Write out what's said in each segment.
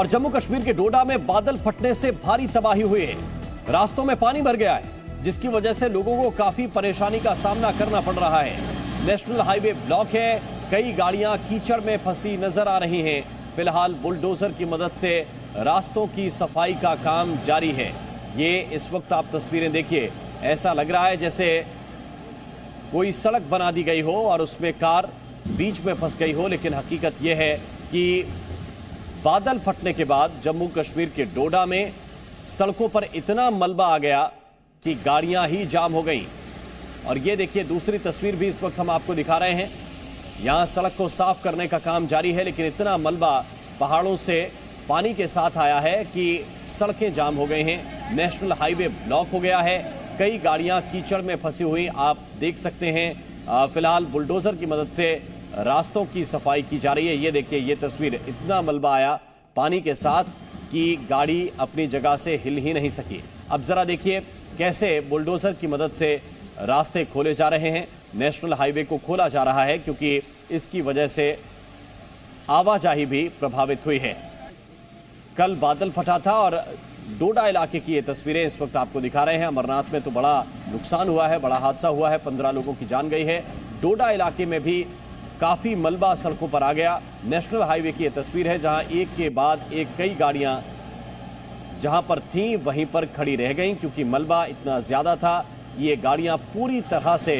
और जम्मू कश्मीर के डोडा में बादल फटने से भारी तबाही हुई है। रास्तों में पानी भर गया है, जिसकी वजह से लोगों को काफी परेशानी का सामना करना पड़ रहा है। नेशनल हाईवे ब्लॉक है, कई गाड़ियां कीचड़ में फंसी नजर आ रही हैं। फिलहाल बुलडोजर की मदद से रास्तों की सफाई का काम जारी है। ये इस वक्त आप तस्वीरें देखिए, ऐसा लग रहा है जैसे कोई सड़क बना दी गई हो और उसमें कार बीच में फंस गई हो, लेकिन हकीकत यह है कि बादल फटने के बाद जम्मू कश्मीर के डोडा में सड़कों पर इतना मलबा आ गया कि गाड़ियां ही जाम हो गईं। और ये देखिए, दूसरी तस्वीर भी इस वक्त हम आपको दिखा रहे हैं। यहां सड़क को साफ करने का काम जारी है, लेकिन इतना मलबा पहाड़ों से पानी के साथ आया है कि सड़कें जाम हो गई हैं। नेशनल हाईवे ब्लॉक हो गया है, कई गाड़ियां कीचड़ में फंसी हुई आप देख सकते हैं। फिलहाल बुलडोजर की मदद से रास्तों की सफाई की जा रही है। ये देखिए, ये तस्वीर, इतना मलबा आया पानी के साथ कि गाड़ी अपनी जगह से हिल ही नहीं सकी। अब जरा देखिए कैसे बुलडोजर की मदद से रास्ते खोले जा रहे हैं। नेशनल हाईवे को खोला जा रहा है क्योंकि इसकी वजह से आवाजाही भी प्रभावित हुई है। कल बादल फटा था और डोडा इलाके की ये तस्वीरें इस वक्त आपको दिखा रहे हैं। अमरनाथ में तो बड़ा नुकसान हुआ है, बड़ा हादसा हुआ है, 15 लोगों की जान गई है। डोडा इलाके में भी काफी मलबा सड़कों पर आ गया। नेशनल हाईवे की यह तस्वीर है जहां एक के बाद एक कई गाड़ियां जहां पर थीं वहीं पर खड़ी रह गईं क्योंकि मलबा इतना ज्यादा था कि ये गाड़ियां पूरी तरह से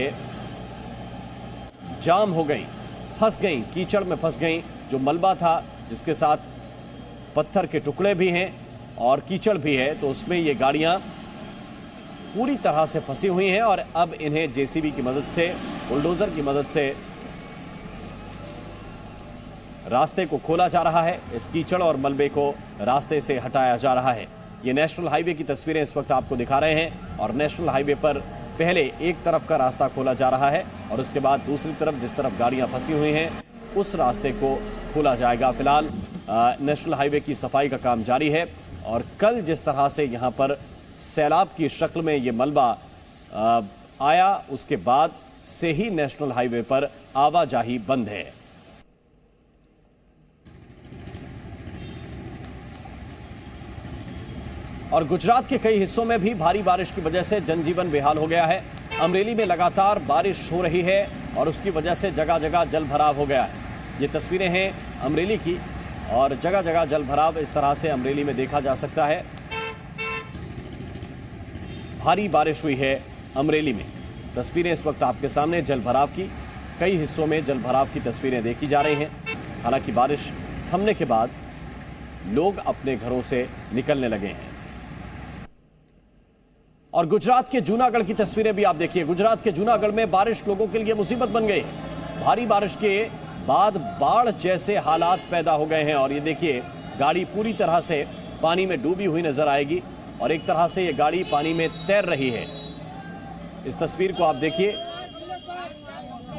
जाम हो गई, फंस गई, कीचड़ में फंस गई। जो मलबा था जिसके साथ पत्थर के टुकड़े भी हैं और कीचड़ भी है, तो उसमें ये गाड़ियां पूरी तरह से फंसी हुई हैं और अब इन्हें जेसीबी की मदद से, बुलडोजर की मदद से रास्ते को खोला जा रहा है। इस कीचड़ और मलबे को रास्ते से हटाया जा रहा है। ये नेशनल हाईवे की तस्वीरें इस वक्त आपको दिखा रहे हैं और नेशनल हाईवे पर पहले एक तरफ का रास्ता खोला जा रहा है और उसके बाद दूसरी तरफ, जिस तरफ गाड़ियां फंसी हुई हैं, उस रास्ते को खोला जाएगा। फिलहाल नेशनल हाईवे की सफाई का काम जारी है और कल जिस तरह से यहां पर सैलाब की शक्ल में ये मलबा आया, उसके बाद से ही नेशनल हाईवे पर आवाजाही बंद है। और गुजरात के कई हिस्सों में भी भारी बारिश की वजह से जनजीवन बेहाल हो गया है। अमरेली में लगातार बारिश हो रही है और उसकी वजह से जगह जगह जल भराव हो गया है। ये तस्वीरें हैं अमरेली की और जगह जगह जल भराव इस तरह से अमरेली में देखा जा सकता है। भारी बारिश हुई है अमरेली में। तस्वीरें इस वक्त आपके सामने जल भराव की, कई हिस्सों में जल भराव की तस्वीरें देखी जा रही हैं। हालांकि बारिश थमने के बाद लोग अपने घरों से निकलने लगे हैं। और गुजरात के जूनागढ़ की तस्वीरें भी आप देखिए। गुजरात के जूनागढ़ में बारिश लोगों के लिए मुसीबत बन गई। भारी बारिश के बाद बाढ़ जैसे हालात पैदा हो गए हैं और ये देखिए, गाड़ी पूरी तरह से पानी में डूबी हुई नजर आएगी और एक तरह से ये गाड़ी पानी में तैर रही है। इस तस्वीर को आप देखिए,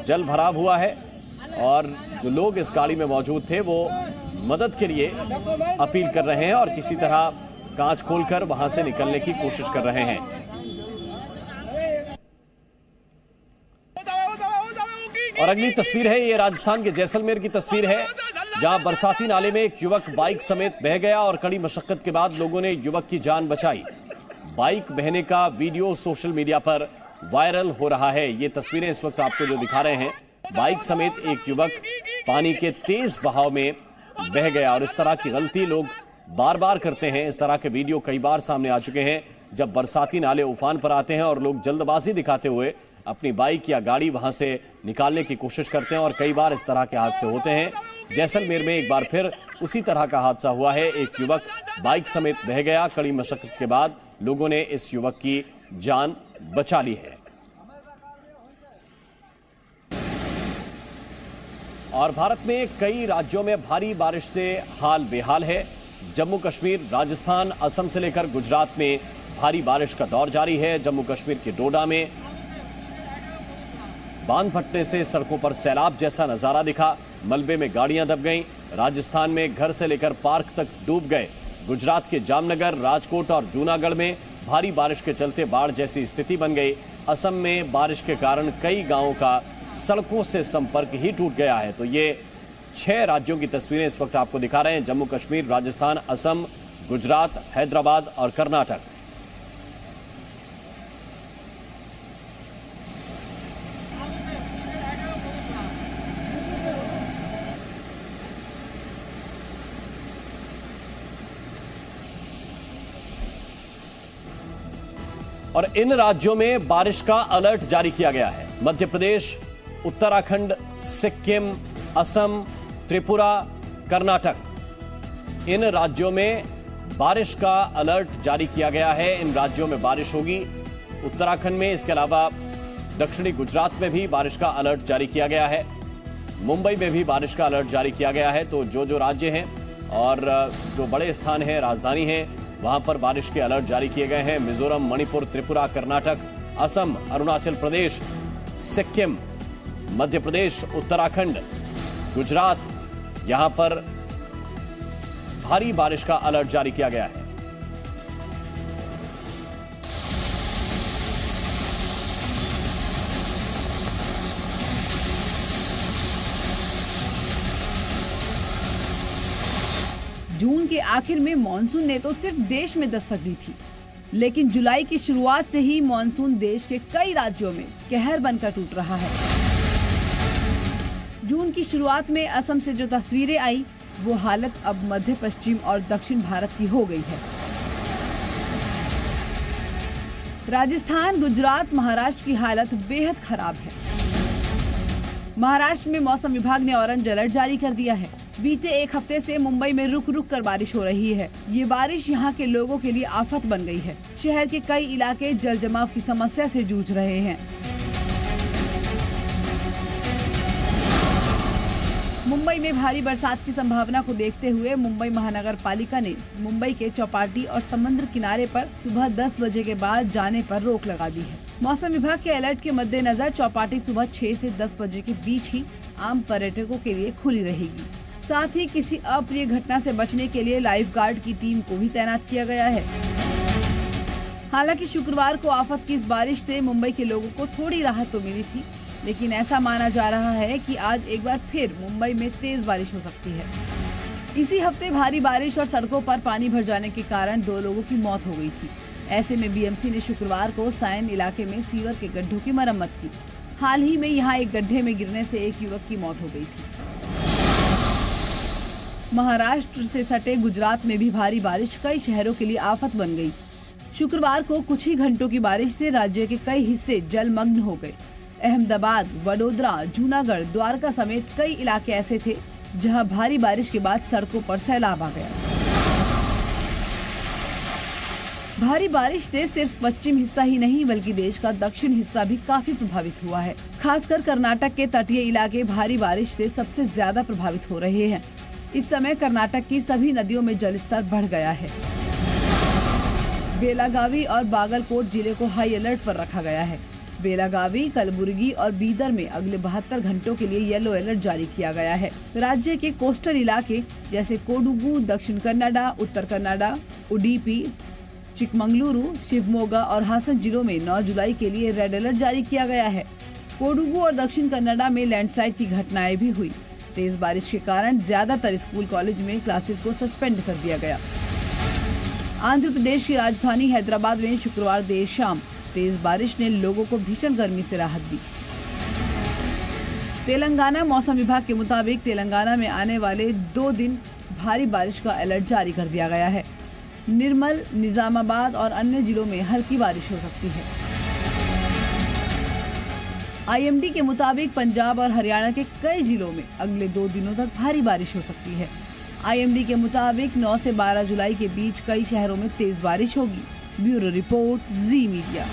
जल भराव हुआ है और जो लोग इस गाड़ी में मौजूद थे वो मदद के लिए अपील कर रहे हैं और किसी तरह कांच खोलकर वहां से निकलने की कोशिश कर रहे हैं। और अगली तस्वीर है, ये राजस्थान के जैसलमेर की तस्वीर है जहां बरसाती नाले में एक युवक बाइक समेत बह गया और कड़ी मशक्कत के बाद लोगों ने युवक की जान बचाई। बाइक बहने का वीडियो सोशल मीडिया पर वायरल हो रहा है। ये तस्वीरें इस वक्त आपको जो दिखा रहे हैं, बाइक समेत एक युवक पानी के तेज बहाव में बह गया और इस तरह की गलती लोग बार बार करते हैं। इस तरह के वीडियो कई बार सामने आ चुके हैं जब बरसाती नाले उफान पर आते हैं और लोग जल्दबाजी दिखाते हुए अपनी बाइक या गाड़ी वहां से निकालने की कोशिश करते हैं और कई बार इस तरह के हादसे होते हैं। जैसलमेर में एक बार फिर उसी तरह का हादसा हुआ है। एक युवक बाइक समेत बह गया। कड़ी मशक्कत के बाद लोगों ने इस युवक की जान बचा ली है। और भारत में कई राज्यों में भारी बारिश से हाल बेहाल है। जम्मू कश्मीर, राजस्थान, असम से लेकर गुजरात में भारी बारिश का दौर जारी है। जम्मू कश्मीर के डोडा में बांध फटने से सड़कों पर सैलाब जैसा नजारा दिखा। मलबे में गाड़ियां दब गईं। राजस्थान में घर से लेकर पार्क तक डूब गए। गुजरात के जामनगर, राजकोट और जूनागढ़ में भारी बारिश के चलते बाढ़ जैसी स्थिति बन गई। असम में बारिश के कारण कई गांवों का सड़कों से संपर्क ही टूट गया है। तो ये 6 राज्यों की तस्वीरें इस वक्त आपको दिखा रहे हैं। जम्मू कश्मीर, राजस्थान, असम, गुजरात, हैदराबाद और कर्नाटक। और इन राज्यों में बारिश का अलर्ट जारी किया गया है। मध्य प्रदेश, उत्तराखंड, सिक्किम, असम, त्रिपुरा, कर्नाटक, इन राज्यों में बारिश का अलर्ट जारी किया गया है। इन राज्यों में बारिश होगी। उत्तराखंड में, इसके अलावा दक्षिणी गुजरात में भी बारिश का अलर्ट जारी किया गया है। मुंबई में भी बारिश का अलर्ट जारी किया गया है। तो जो राज्य हैं और जो बड़े स्थान हैं, राजधानी हैं, वहां पर बारिश के अलर्ट जारी किए गए हैं। मिजोरम, मणिपुर, त्रिपुरा, कर्नाटक, असम, अरुणाचल प्रदेश, सिक्किम, मध्य प्रदेश, उत्तराखंड, गुजरात, यहां पर भारी बारिश का अलर्ट जारी किया गया है। जून के आखिर में मॉनसून ने तो सिर्फ देश में दस्तक दी थी, लेकिन जुलाई की शुरुआत से ही मॉनसून देश के कई राज्यों में कहर बनकर टूट रहा है। जून की शुरुआत में असम से जो तस्वीरें आई, वो हालत अब मध्य पश्चिम और दक्षिण भारत की हो गई है। राजस्थान, गुजरात, महाराष्ट्र की हालत बेहद खराब है। महाराष्ट्र में मौसम विभाग ने ऑरेंज अलर्ट जारी कर दिया है। बीते एक हफ्ते से मुंबई में रुक रुक कर बारिश हो रही है। ये बारिश यहाँ के लोगों के लिए आफत बन गई है। शहर के कई इलाके जल जमाव की समस्या से जूझ रहे हैं। मुंबई में भारी बरसात की संभावना को देखते हुए मुंबई महानगर पालिका ने मुंबई के चौपाटी और समुद्र किनारे पर सुबह 10 बजे के बाद जाने पर रोक लगा दी है। मौसम विभाग के अलर्ट के मद्देनजर चौपाटी सुबह 6 से 10 बजे के बीच ही आम पर्यटकों के लिए खुली रहेगी। साथ ही किसी अप्रिय घटना से बचने के लिए लाइफ गार्ड की टीम को भी तैनात किया गया है। हालांकि शुक्रवार को आफत की इस बारिश से मुंबई के लोगों को थोड़ी राहत तो मिली थी, लेकिन ऐसा माना जा रहा है कि आज एक बार फिर मुंबई में तेज बारिश हो सकती है। इसी हफ्ते भारी बारिश और सड़कों पर पानी भर जाने के कारण 2 लोगों की मौत हो गई थी। ऐसे में बीएमसी ने शुक्रवार को सायन इलाके में सीवर के गड्ढों की मरम्मत की। हाल ही में यहाँ एक गड्ढे में गिरने से एक युवक की मौत हो गई थी। महाराष्ट्र से सटे गुजरात में भी भारी बारिश कई शहरों के लिए आफत बन गई। शुक्रवार को कुछ ही घंटों की बारिश से राज्य के कई हिस्से जलमग्न हो गए। अहमदाबाद, वडोदरा, जूनागढ़, द्वारका समेत कई इलाके ऐसे थे जहां भारी बारिश के बाद सड़कों पर सैलाब आ गया। भारी बारिश से सिर्फ पश्चिम हिस्सा ही नहीं बल्कि देश का दक्षिण हिस्सा भी काफी प्रभावित हुआ है। खासकर कर्नाटक के तटीय इलाके भारी बारिश से सबसे ज्यादा प्रभावित हो रहे हैं। इस समय कर्नाटक की सभी नदियों में जलस्तर बढ़ गया है। बेलागावी और बागलकोट जिले को हाई अलर्ट पर रखा गया है। बेलागावी, कलबुर्गी और बीदर में अगले 72 घंटों के लिए येलो अलर्ट जारी किया गया है। राज्य के कोस्टल इलाके जैसे कोडुगु, दक्षिण कन्नड़ा, उत्तर कन्नड़ा, उडुपी, चिकमंगलुरु, शिवमोगा और हासन जिलों में 9 जुलाई के लिए रेड अलर्ट जारी किया गया है। कोडुगु और दक्षिण कन्नड़ा में लैंडस्लाइड की घटनाएं भी हुई। तेज बारिश के कारण ज्यादातर स्कूल कॉलेज में क्लासेस को सस्पेंड कर दिया गया। आंध्र प्रदेश की राजधानी हैदराबाद में शुक्रवार देर शाम तेज बारिश ने लोगों को भीषण गर्मी से राहत दी। तेलंगाना मौसम विभाग के मुताबिक तेलंगाना में आने वाले 2 दिन भारी बारिश का अलर्ट जारी कर दिया गया है। निर्मल, निजामाबाद और अन्य जिलों में हल्की बारिश हो सकती है। आईएमडी के मुताबिक पंजाब और हरियाणा के कई जिलों में अगले 2 दिनों तक भारी बारिश हो सकती है। आईएमडी के मुताबिक 9 से 12 जुलाई के बीच कई शहरों में तेज बारिश होगी। ब्यूरो रिपोर्ट, जी मीडिया।